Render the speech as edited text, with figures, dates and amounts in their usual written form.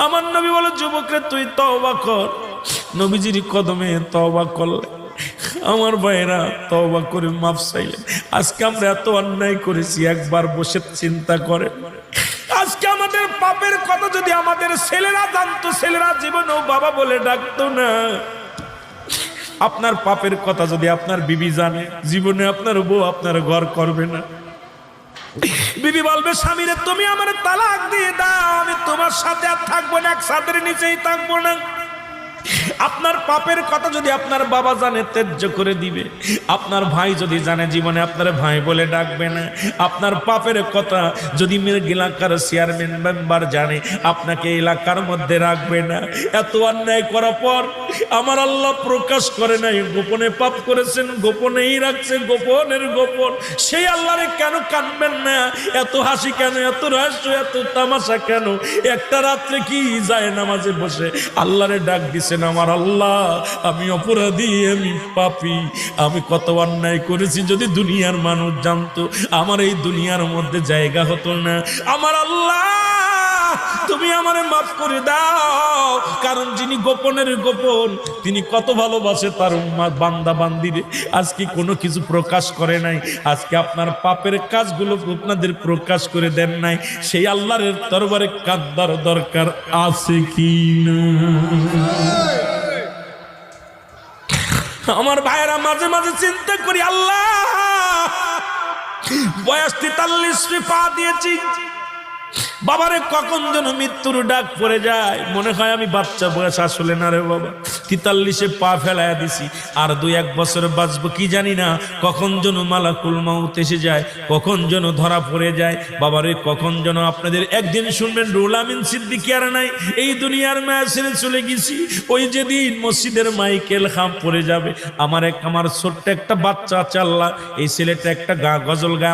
আমার নবী বলে, যুবকরে তুই তওবা কর। নবীজির কদমে তওবা করলে আমার ভাইরা তওবা করে মাফ চাইলেন। আজকে আমরা এত অন্যায় করেছি, একবার বসে চিন্তা করে। আজকে আমাদের পাপের কথা যদি আমাদের ছেলেরা জানতো, ছেলেরা জীবনেও বাবা বলে ডাকতো না। আপনার পাপের কথা যদি আপনার বিবি জানে, জীবনে আপনার বউ আপনার ঘর করবে না। বিবি বলবে, স্বামীরে তুমি আমার তালাক দিয়ে দাও, আমি তোমার সাথে আর থাকবো না, এক ছাদের নিচেই থাকবো না। আপনার পাপের কথা যদি আপনার বাবা জানে, ত্যায্য করে দিবে। আপনার ভাই যদি জানে, জীবনে আপনার ভাই বলে ডাকবে না। আপনার পাপের কথা যদি এলাকার চেয়ারম্যান মেম্বার জানে, আপনাকে এলাকার মধ্যে রাখবে না। এত অন্যায় করার পর আমার আল্লাহ প্রকাশ করে নাই, গোপনে পাপ করেছেন, গোপনেই রাখছে, গোপনের গোপন। সেই আল্লাহরে কেন কানবেন না? এত হাসি কেন, এত রহস্য, এত তামাশা কেন? একটা রাত্রে কি যায় নামাজে বসে আল্লাহরে ডাক দিছেন, আমার আল্লাহ আমি অপরাধী, আমি পাপী, আমি কত অন্যায় করেছি। যদি দুনিয়ার মানুষ জানতো, আমার এই দুনিয়ার মধ্যে জায়গা হতো না। আমার আল্লাহ তুমি আমারে মাফ করে দাও। কারণ যিনি গোপনের গোপন, তিনি কত ভালোবাসে তার বান্দা বান্দিরে। আজকে কোনো কিছু প্রকাশ করে নাই। আজকে আপনার পাপের কাজগুলো আপনাদের প্রকাশ করে দেন নাই। সেই আল্লাহর দরবারে কাঁদার দরকার আছে কি না? আমার ভাইয়েরা, মাঝে মাঝে চিন্তা করি, আল্লাহ বয়স 43 পা দিয়েছি, বাবারে কখন যেন মৃত্যুর ডাক পড়ে যায়। মনে হয় আমি বাচ্চা বয়স, আসলে না রে বাবা। 43 পা ফেলাইয়া দিছি, আর 2-1 বছর বাঁচবো কি জানি না। কখন যেন মালাকুল মাউত এসে যায়, কখন যেন ধরা পড়ে যায়। বাবারে কখন যেন আপনাদের একদিন শুনবেন রুহুল আমিন সিদ্দিকী আর নাই, এই দুনিয়ার মায়া ছেড়ে চলে গেছি। ওই যেদিন মসজিদের মাইকেল খাম পড়ে যাবে, আমার ছোট্ট একটা বাচ্চা আছে, আল্লাহ এই ছেলেটা একটা গজল গায়।